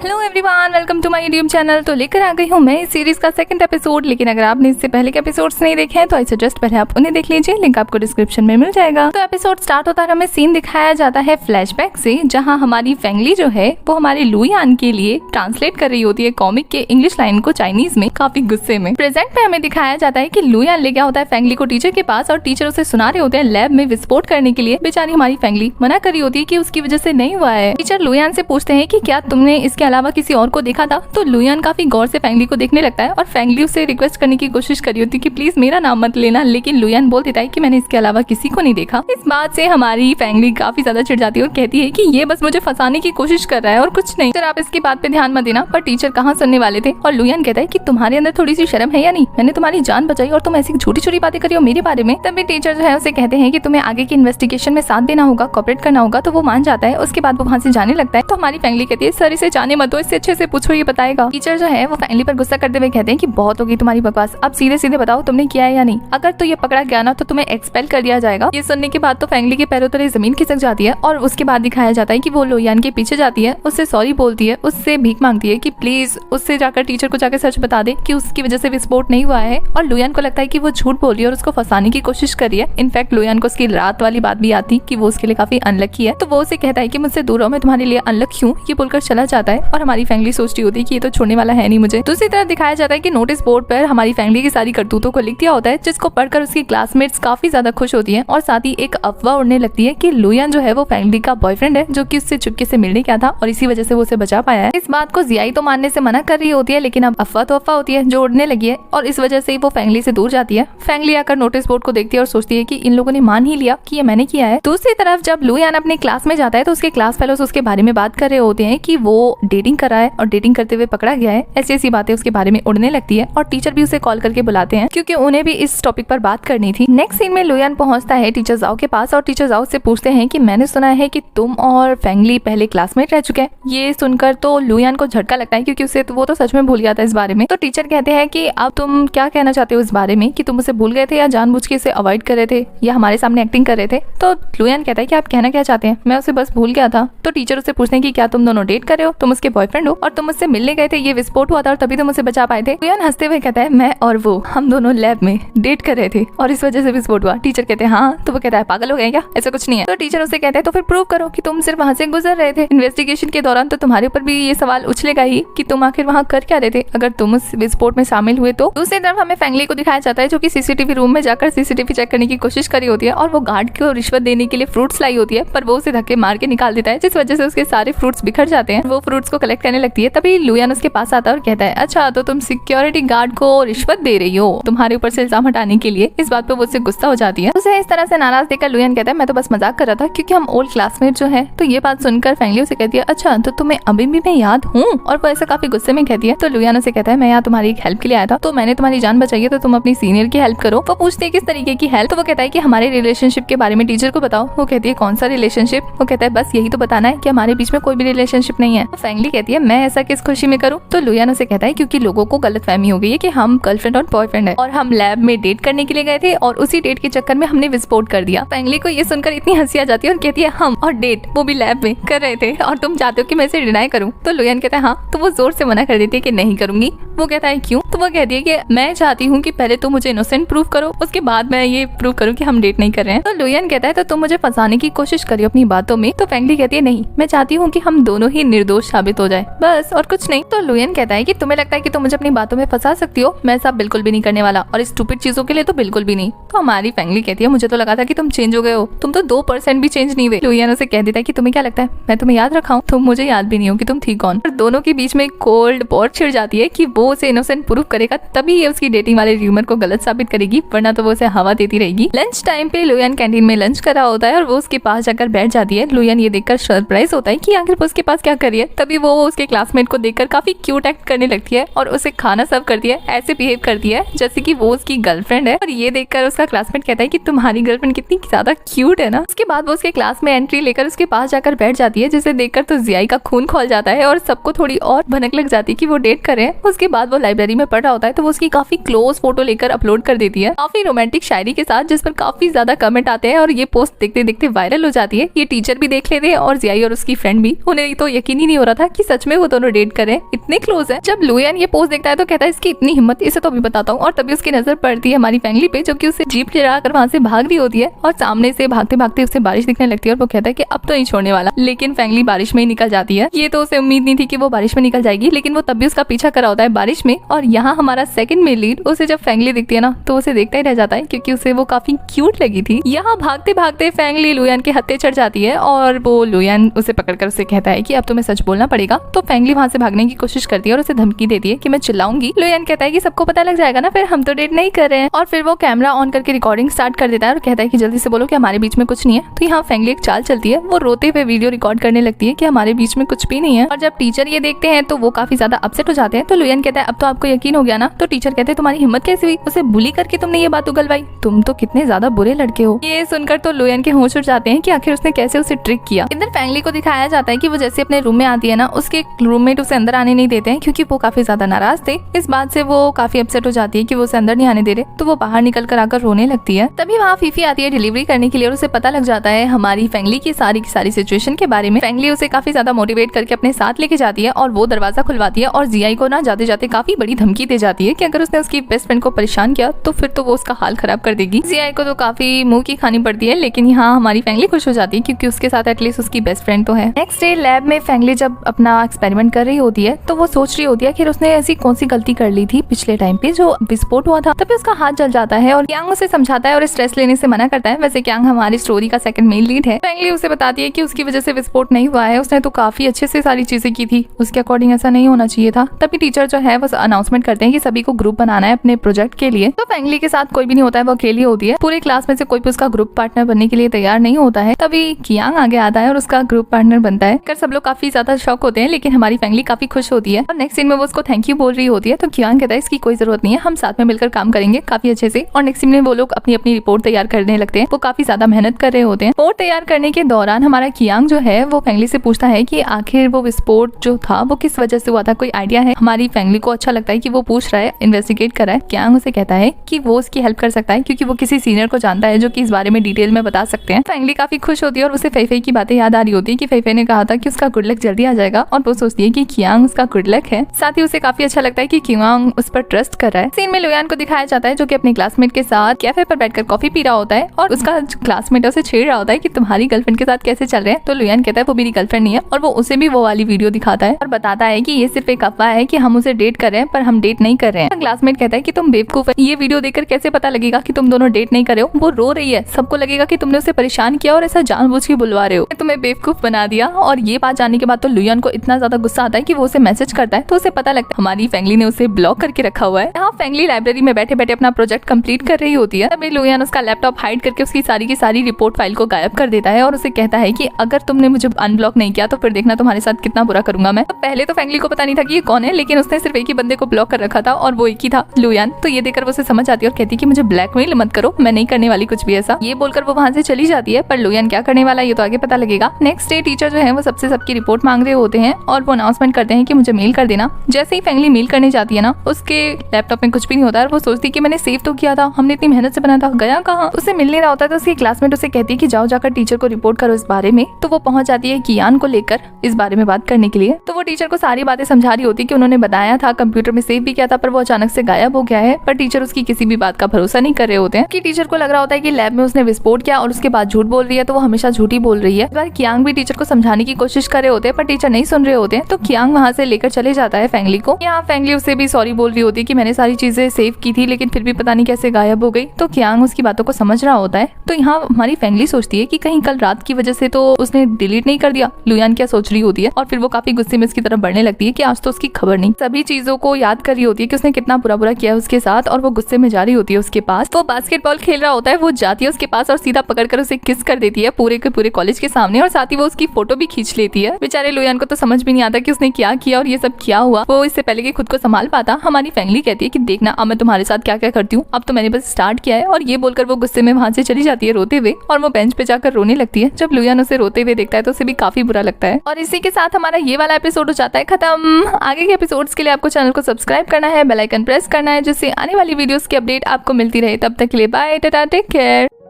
Hello everyone, welcome to my YouTube channel. तो लेकर आ गई हूँ मैं इस सीरीज का सेकंड एपिसोड। लेकिन अगर आपने इससे पहले के एपिसोड्स नहीं देखे हैं तो आई सजेस्ट पहले आप उन्हें देख लीजिए, लिंक आपको डिस्क्रिप्शन में मिल जाएगा। तो एपिसोड स्टार्ट होता है, हमें सीन दिखाया जाता है फ्लैशबैक से, जहाँ हमारी फेंगली जो है वो हमारे लुयान के लिए ट्रांसलेट कर रही होती है कॉमिक के इंग्लिश लाइन को चाइनीज में, काफी गुस्से में। प्रेजेंट में हमें दिखाया जाता है कि लुयान ले गया होता है फेंगली को टीचर के पास और टीचर उसे सुना रहे होते हैं लैब में विस्फोट करने के लिए। बेचारी हमारी फेंगली मना कर रही होती है कि उसकी वजह से नहीं हुआ है। टीचर लुयान से पूछते हैं कि क्या तुमने इसके अलावा किसी और को देखा था। तो लुयान काफी गौर से फेंगली को देखने लगता है और फेंगली उसे रिक्वेस्ट करने की कोशिश कर रही होती है कि प्लीज मेरा नाम मत लेना, लेकिन लुयान बोल देता है कि मैंने इसके अलावा किसी को नहीं देखा। इस बात से हमारी फेंगली काफी ज्यादा चिढ़ जाती है और कहती है कि ये बस मुझे फंसाने की कोशिश कर रहा है और कुछ नहीं। सर आप इसकी बात पे ध्यान मत देना। पर टीचर कहाँ सुनने वाले थे और लुयान कहता है कि तुम्हारे अंदर थोड़ी सी शर्म है या नहीं, मैंने तुम्हारी जान बचाई और तुम ऐसी छोटी छोटी बातें करी हो मेरे बारे में। तभी टीचर जो है उसे कहते हैं कि तुम्हें आगे की इन्वेस्टिगेशन में साथ देना होगा, कोऑपरेट करना होगा। तो वो मान जाता है। उसके बाद वो वहाँ से जाने लगता है। तो हमारी फेंगली कहती है सर इसे जाने मत दो, इससे अच्छे से पूछो, ये बताएगा। टीचर जो है वो फेंगली पर गुस्सा करते हुए कहते हैं कि बहुत होगी तुम्हारी बकवास, अब सीधे सीधे बताओ तुमने किया है या नहीं। अगर तो ये पकड़ा गया ना तो तुम्हें एक्सपेल कर दिया जाएगा। ये सुनने के बाद तो फेंगली के पैरों तले जमीन खिसक जाती है और उसके बाद दिखाया जाता है कि वो लुयान के पीछे जाती है, उससे सॉरी बोलती है, उससे भीख मांगती है कि प्लीज उससे जाकर टीचर को जाकर सच बता दे कि उसकी वजह से विस्फोट नहीं हुआ है। और लुयान को लगता है कि वो झूठ बोल रही है और उसको फंसाने की कोशिश कर रही है। इनफैक्ट लुयान को उसकी रात वाली बात भी आती कि वो उसके लिए काफी अनलकी है। तो वो उसे कहता है कि मुझसे दूर हो, मैं तुम्हारे लिए अनलकी हूँ, ये बोलकर चला जाता है। और हमारी फेंगली सोचती होती है कि ये तो छोड़ने वाला है नहीं मुझे। दूसरी तरफ दिखाया जाता है कि नोटिस बोर्ड पर हमारी फेंगली की सारी करतूतों को लिख दिया होता है, जिसको पढ़कर उसकी क्लासमेट्स काफी ज्यादा खुश होती हैं और साथ ही एक अफवाह उड़ने लगती है कि लुयान जो है वो फेंगली का बॉयफ्रेंड है, जो कि उससे चुपके से मिलने गया था और इसी वजह से वो उसे बचा पाया है। इस बात को जियाई तो मानने से मना कर रही होती है, लेकिन अब अफवाह तो अफवाह होती है जो उड़ने लगी है और इस वजह से ही वो फेंगली से दूर जाती है। फेंगली आकर नोटिस बोर्ड को देखती है और सोचती है कि इन लोगों ने मान ही लिया कि ये मैंने किया है। दूसरी तरफ जब लुयान अपने क्लास में जाता है तो उसके क्लास फेलोज उसके बारे में बात कर रहे होते हैं कि वो डेटिंग कर रहा है और डेटिंग करते हुए पकड़ा गया है। ऐसी ऐसी बातें उसके बारे में उड़ने लगती है और टीचर भी उसे कॉल करके बुलाते हैं क्योंकि उन्हें भी इस टॉपिक पर बात करनी थी। नेक्स्ट सीन में लुयान पहुंचता है टीचर जाओ के पास और टीचर जाओ से पूछते हैं कि मैंने सुना है कि तुम और फेंगली पहले क्लासमेट रह चुके हैं। ये सुनकर तो लुयान को झटका लगता है क्योंकि उसे वो तो सच में भूल गया था इस बारे में। तो टीचर कहते हैं कि अब तुम क्या कहना चाहते हो इस बारे में, कि तुम उसे भूल गए थे या जानबूझ के इसे अवॉइड कर रहे थे या हमारे सामने एक्टिंग कर रहे थे। तो लुयान कहता है कि आप कहना क्या चाहते हैं, मैं उसे बस भूल गया था। तो टीचर उसे पूछते हैं कि क्या तुम दोनों डेट कर रहे हो, तुम उसके बॉयफ्रेंड हो और तुम उससे मिलने गए थे, ये विस्फोट हुआ था और तभी तुम उसे बचा पाए थे। लुयान हंसते हुए कहता है मैं और वो हम दोनों लैब में डेट कर रहे थे और इस वजह से विस्फोट हुआ। टीचर कहते हैं हाँ। तो वो कहता है पागल हो गए क्या, ऐसा कुछ नहीं है। तो टीचर उसे कहते हैं तो फिर प्रूव करो कि तुम सिर्फ वहाँ से गुजर रहे थे। इन्वेस्टिगेशन के दौरान तो तुम्हारे ऊपर भी ये सवाल उछलेगा ही कि तुम आखिर वहाँ कर क्या रहे थे अगर तुम उस विस्फोट में शामिल हुए तो। दूसरी तरफ हमें फेंगली को दिखाया जाता है जो कि सीसीटीवी रूम में जाकर सीसीटीवी चेक करने की कोशिश करी होती है और वो गार्ड को रिश्वत देने के लिए फ्रूट्स लाई होती है, पर वो उसे धक्के मार के निकाल देता है जिस वजह से उसके सारे फ्रूट्स बिखर जाते हैं। वो फ्रूट्स को कलेक्ट करने लगती है। तभी लुयान उसके पास आता है और कहता है अच्छा तो तुम सिक्योरिटी गार्ड को रिश्वत दे रही हो तुम्हारे ऊपर से इल्जाम हटाने के लिए। इस बात पे वो उससे गुस्सा हो जाती है। उसे इस तरह से नाराज देखकर लुयान कहता है मैं तो बस मजाक कर रहा था क्योंकि हम ओल्ड क्लासमेट जो है। तो ये बात सुनकर फेंगली उसे कहती है अच्छा तो तुम्हें अभी भी मैं याद हूँ, और वो ऐसे काफी गुस्से में कहती है। तो लुयान उसे कहता है मैं यहाँ तुम्हारी एक हेल्प के लिए आया था, तो मैंने तुम्हारी जान बचाई है तो तुम अपनी सीनियर की हेल्प करो। वो पूछती है किस तरीके की हेल्प। तो वो कहता है कि हमारे रिलेशनशिप के बारे में टीचर को बताओ। वो कहती है कौन सा रिलेशनशिप। वो कहता है बस यही तो बताना है कि हमारे बीच में कोई भी रिलेशनशिप नहीं है। फेंगली कहती है मैं ऐसा किस खुशी में करूँ। तो लुयान उसे कहता है क्योंकि लोगों को गलतफहमी हो गई है कि हम गर्लफ्रेंड और बॉयफ्रेंड है और हम लैब में डेट करने के लिए गए थे और उसी डेट के चक्कर में हमने विस्फोट कर दिया। फेंगली को ये सुनकर इतनी हंसी आ जाती है और कहती है हम और डेट वो भी लैब में कर रहे थे और तुम चाहते हो कि मैं इसे डिनाई करूं। तो लुयान कहता है हाँ। तो वो जोर से मना कर देती है कि नहीं करूंगी। वो कहता है क्यों। तो वो कहती है कि मैं चाहती हूँ कि पहले तुम मुझे इनोसेंट प्रूव करो, उसके बाद मैं ये प्रूव करूँ कि हम डेट नहीं कर रहे हैं। तो लुयान कहता है तो तुम मुझे फंसाने की कोशिश करियो अपनी बातों में। तो फेंगली कहती है नहीं, मैं चाहती हूँ कि हम दोनों ही निर्दोष साबित हो जाए, बस और कुछ नहीं। तो लुयान कहता है कि तुम्हें लगता है कि तुम मुझे अपनी बातों में फंसा सकती हो, मैं ऐसा बिल्कुल भी नहीं करने वाला और इस स्टूपिड चीजों के लिए तो बिल्कुल भी नहीं। तो हमारी फेंगली कहती है मुझे तो लगा था कि तुम चेंज हो गए हो, तुम तो 2% भी चेंज नहीं हुए। लुयान उसे कह देता है कि तुम्हें क्या लगता है मैं तुम्हें याद रखा हूँ, तुम मुझे याद भी नहीं हो कि तुम थी कौन। और दोनों के बीच में कोल्ड वॉर छिड़ जाती है कि वो उसे इनोसेंट प्रूव करेगा तभी ये उसकी डेटिंग वाले र्यूमर को गलत साबित करेगी, वरना तो वो उसे हवा देती रहेगी। लंच टाइम पे लुयान कैंटीन में लंच कर रहा होता है और वो उसके पास जाकर बैठ जाती है। लुयान ये देखकर सरप्राइज होता है कि आखिर वो उसके पास क्या कर रही है। तभी वो उसके क्लासमेट को देखकर काफी क्यूट एक्ट करने लगती है और उसे खाना सर्व करती है, ऐसे बिहेव करती है जैसे कि वो उसकी गर्लफ्रेंड है। और ये देखकर उसका क्लासमेट कहता है कि तुम्हारी गर्लफ्रेंड कितनी ज्यादा क्यूट है ना। उसके बाद वो उसके क्लास में एंट्री लेकर उसके पास जाकर बैठ जाती है, जिसे देखकर तो जियाई का खून खौल जाता है और सबको थोड़ी और भनक लग जाती है कि वो डेट कर रहे हैं। उसके बाद वो लाइब्रेरी में पढ़ रहा होता है तो वो उसकी काफी क्लोज फोटो लेकर अपलोड कर देती है, काफी रोमांटिक शायरी के साथ, जिस पर काफी ज्यादा कमेंट आते हैं और ये पोस्ट देखते देखते वायरल हो जाती है। ये टीचर भी देख लेते हैं और जियाई और उसकी फ्रेंड भी। उन्हें तो यकीन ही नहीं हो रहा था कि सच में वो दोनों डेट करें, इतने क्लोज है। जब लुयान ये पोस्ट देखता है तो कहता है इसकी इतनी हिम्मत, इसे तो अभी बताता हूँ। और तभी उसकी नजर पड़ती है हमारी फैंगली पे, जो कि उसे जीप चढ़ा कर वहाँ से भाग रही होती है और सामने से भागते भागते उसे बारिश दिखने लगती है और वो कहता है कि अब तो नहीं छोड़ने वाला। लेकिन फैंगली बारिश में ही निकल जाती है। ये तो उसे उम्मीद नहीं थी कि वो बारिश में निकल जाएगी, लेकिन वो तब भी उसका पीछा करा होता है बारिश में। और यहाँ हमारा सेकंड मेल लीड उसे जब फैंगली दिखती है ना तो उसे देखता ही रह जाता है, क्योंकि उसे वो काफी क्यूट लगी थी। यहाँ भागते भागते फैंगली लुयान के हत्थे चढ़ जाती है और वो लुयान उसे पकड़कर उसे कहता है कि अब तुम्हें सच बोलना पड़ेगा। तो फैंगली वहाँ से भागने की कोशिश करती है और उसे धमकी देती है कि मैं चिल्लाऊंगी। लुयान कहता है कि सबको पता लग जाएगा ना, फिर हम तो डेट नहीं कर रहे हैं। और फिर वो कैमरा ऑन करके रिकॉर्डिंग स्टार्ट कर देता है और कहता है कि जल्दी से बोलो कि हमारे बीच में कुछ नहीं है। तो यहाँ फैंगली एक चाल चलती है, वो रोते हुए वीडियो रिकॉर्ड करने लगती है कि हमारे बीच में कुछ भी नहीं है। और जब टीचर ये देखते हैं तो वो काफी ज्यादा अपसेट हो जाते हैं। तो लुयान कहता है अब तो आपको यकीन हो गया ना। तो टीचर कहते हैं तुम्हारी हिम्मत कैसे हुई, उसे बुली करके तुमने ये बात उगलवाई, तुम तो कितने ज्यादा बुरे लड़के हो। ये सुनकर तो लुयान के होश उड़ जाते हैं कि आखिर उसने कैसे उसे ट्रिक किया। इधर फैंगली को दिखाया जाता है कि वो जैसे अपने रूम में आती है ना, उसके रूममेट उसे अंदर आने नहीं देते हैं, क्योंकि वो काफी ज्यादा नाराज थे। इस बात से वो काफी अपसेट हो जाती है कि वो उसे अंदर नहीं आने दे रहे। तो वो बाहर निकल कर आकर रोने लगती है। तभी वहाँ फीफी आती है डिलीवरी करने के लिए और उसे पता लग जाता है हमारी फैंगली की सारी सिचुएशन के बारे में। फैंगली उसे काफी ज्यादा मोटिवेट करके अपने साथ लेके जाती है और वो दरवाजा खुलवाती है और जियाई को ना जाते जाते काफी बड़ी धमकी दे जाती है कि अगर उसने उसकी बेस्ट फ्रेंड को परेशान किया तो फिर तो वो उसका हाल खराब कर देगी। जियाई को तो काफी मुंह की खानी पड़ती है, लेकिन यहाँ हमारी फैंगली खुश हो जाती है क्योंकि उसके साथ एटलीस्ट उसकी बेस्ट फ्रेंड तो है। नेक्स्ट डे लैब में फैंगली जब अपना एक्सपेरिमेंट कर रही होती है तो वो सोच रही होती है कि उसने ऐसी कौन सी गलती कर ली थी पिछले टाइम पे जो विस्फोट हुआ था। तभी उसका हाथ जल जाता है और क्यांग उसे समझाता है और स्ट्रेस लेने से मना करता है। वैसे क्यांग हमारी स्टोरी का सेकंड मेन लीड है। फैंगली उसे बताती है कि उसकी वजह से विस्फोट नहीं हुआ है, उसने तो काफी अच्छे से सारी चीजें की थी, उसके अकॉर्डिंग ऐसा नहीं होना चाहिए था। तभी टीचर जो है वो अनाउंसमेंट करते हैं कि सभी को ग्रुप बनाना है अपने प्रोजेक्ट के लिए। तो फैंगली के साथ कोई भी नहीं होता है, वो अकेली होती है। पूरे क्लास में से कोई भी उसका ग्रुप पार्टनर बनने के लिए तैयार नहीं होता है। तभी क्यांग आगे आता है और उसका ग्रुप पार्टनर बनता है। कर सब लोग काफी ज्यादा शॉक होते हैं, लेकिन हमारी फैंगली काफी खुश होती है। और नेक्स्ट सीन में वो उसको थैंक यू बोल रही होती है। तो क्यांग कहता है इसकी कोई जरूरत नहीं है, हम साथ में मिलकर काम करेंगे काफी अच्छे से। और नेक्स्ट सीन में वो लोग अपनी अपनी रिपोर्ट तैयार करने लगते हैं। वो काफी ज्यादा मेहनत कर रहे होते हैं। रिपोर्ट तैयार करने के दौरान हमारा क्यांग जो है वो फैंगली से पूछता है कि आखिर वो विस्फोट जो था वो किस वजह से हुआ था, कोई आइडिया है। हमारी फैंगली को अच्छा लगता है कि वो पूछ रहा है, इन्वेस्टिगेट कर रहा है। क्यांग उसे कहता है कि वो उसकी हेल्प कर सकता है क्योंकि वो किसी सीनियर को जानता है जो कि इस बारे में डिटेल में बता सकते हैं। फैंगली काफी खुश होती है और उसे फेफे की बातें याद आ रही होती है कि फेफे ने कहा था कि उसका गुड लक जल्दी आ जाएगा और वो सोचती है कि क्यांग उसका गुड लक है। साथ ही उसे काफी अच्छा लगता है कि क्यांग उस पर ट्रस्ट कर रहा है। सीन में लुयान को दिखाया जाता है जो कि अपने क्लासमेट के साथ कैफे पर बैठकर कॉफी पी रहा होता है और उसका क्लासमेट उसे छेड़ रहा होता है कि तुम्हारी गर्लफ्रेंड के साथ कैसे चल रहे हैं। तो लुयान कहता है वो मेरी गर्लफ्रेंड नहीं है और वो उसे भी वो वाली वीडियो दिखाता है और बताता है कि ये सिर्फ एक अफवाह है कि हम उसे डेट कर रहे हैं पर हम डेट नहीं कर रहे हैं। क्लासमेट कहता है कि तुम बेवकूफ है, ये वीडियो देखकर कैसे पता लगेगा कि तुम दोनों डेट नहीं कर रहे हो। वो रो रही है, सबको लगेगा कि तुमने उसे परेशान किया और ऐसा जानबूझ के बुलवा रहे हो, तुम्हें बेवकूफ बना दिया। और ये बात जानने के बाद तो लुयान को इतना ज्यादा गुस्सा आता है कि वो उसे मैसेज करता है। तो उसे पता लगता है हमारी फैंगली ने उसे ब्लॉक करके रखा हुआ है। यहाँ फैंगली लाइब्रेरी में बैठे बैठे अपना प्रोजेक्ट कंप्लीट कर रही होती है। तभी लुयान उसका लैपटॉप हाइड करके उसकी सारी की सारी रिपोर्ट फाइल को गायब कर देता है और उसे कहता है कि अगर तुमने मुझे अनब्लॉक नहीं किया तो फिर देखना तुम्हारे साथ कितना बुरा करूंगा मैं। तो पहले तो फैंगली को पता नहीं था कि ये कौन है, लेकिन उसने सिर्फ एक ही बंदे को ब्लॉक कर रखा था और वो एक ही था, लुयान। तो ये देखकर वो उसे समझ आती है और कहती है कि मुझे ब्लैकमेल मत करो, मैं नहीं करने वाली कुछ भी ऐसा। ये बोलकर वो वहाँ से चली जाती है। पर लुयान क्या करने वाला ये तो आगे पता लगेगा। नेक्स्ट डे टीचर जो है वो सबसे सबकी रिपोर्ट मांग रहे होते हैं और वो अनाउंसमेंट करते हैं कि मुझे मेल कर देना। जैसे ही फैंगली मेल करने जाती है ना, उसके लैपटॉप में कुछ भी नहीं होता है। वो सोचती है कि मैंने सेव तो किया था, हमने इतनी मेहनत से बनाया था, गया कहाँ। उसे मिल नहीं रहा होता है। तो उसकी क्लासमेट उसे कहती है कि जाओ जाकर टीचर को रिपोर्ट करो इस बारे में। तो वो पहुंच जाती है कियान को लेकर इस बारे में बात करने के लिए। तो वो टीचर को सारी बातें समझा रही होती है कि उन्होंने बताया था, कंप्यूटर में सेव भी किया था, पर वो अचानक से गायब हो गया है। पर टीचर उसकी किसी भी बात का भरोसा नहीं कर रहे होते हैं कि टीचर को लग रहा होता है कि लैब में उसने विस्फोट किया और उसके बाद झूठ बोल रही है, तो वो हमेशा झूठी बोल रही है। इस बार कियांग भी टीचर को समझाने की कोशिश कर रहे होते हैं पर टीचर नहीं सुन रहे होते हैं। तो कियांग वहाँ से लेकर चले जाता है फैंगली को। यहाँ फैंगली उसे भी सॉरी बोल रही होती है कि मैंने सारी चीजें सेव की थी लेकिन फिर भी पता नहीं कैसे गायब हो गई। तो कियांग उसकी बातों को समझ रहा होता है। तो यहाँ हमारी फैंगली सोचती है कि कहीं कल रात की वजह से तो उसने डिलीट नहीं कर दिया। लुयान क्या सोच रही होती है और फिर वो काफी गुस्से में उसकी तरफ बढ़ने लगती है कि आज तो उसकी खबर नहीं। सभी चीजों को याद कर रही होती है कि उसने कितना बुरा बुरा किया उसके साथ और वो गुस्से में जा रही होती है उसके पास। वो बास्केटबॉल खेल रहा होता है, वो जाती है उसके पास और सीधा पकड़कर उसे किस कर देती है पूरे के पूरे कॉलेज के सामने और साथ ही वो उसकी फोटो भी खींच लेती है। बेचारे लुयान को तो समझ भी नहीं आता कि उसने क्या किया और ये सब क्या हुआ। वो इससे पहले कि खुद को संभाल पाता, हमारी फैंगली कहती है कि देखना अब मैं तुम्हारे साथ क्या क्या करती हूँ, अब तो मैंने बस स्टार्ट किया है। और ये बोलकर वो गुस्से में वहाँ से चली जाती है रोते हुए और वो बेंच पे जाकर रोने लगती है। जब लुयान उसे रोते हुए देखता है तो उसे भी काफी बुरा लगता है। और इसी के साथ हमारा ये वाला एपिसोड हो जाता है खत्म। आगे के एपिसोड्स के लिए आपको चैनल को सब्सक्राइब करना है, बेल आइकन प्रेस करना है जिससे आने वाली वीडियोस की अपडेट आपको मिलती रहे। तब तक के लिए बाय, टाटा, टेक केयर।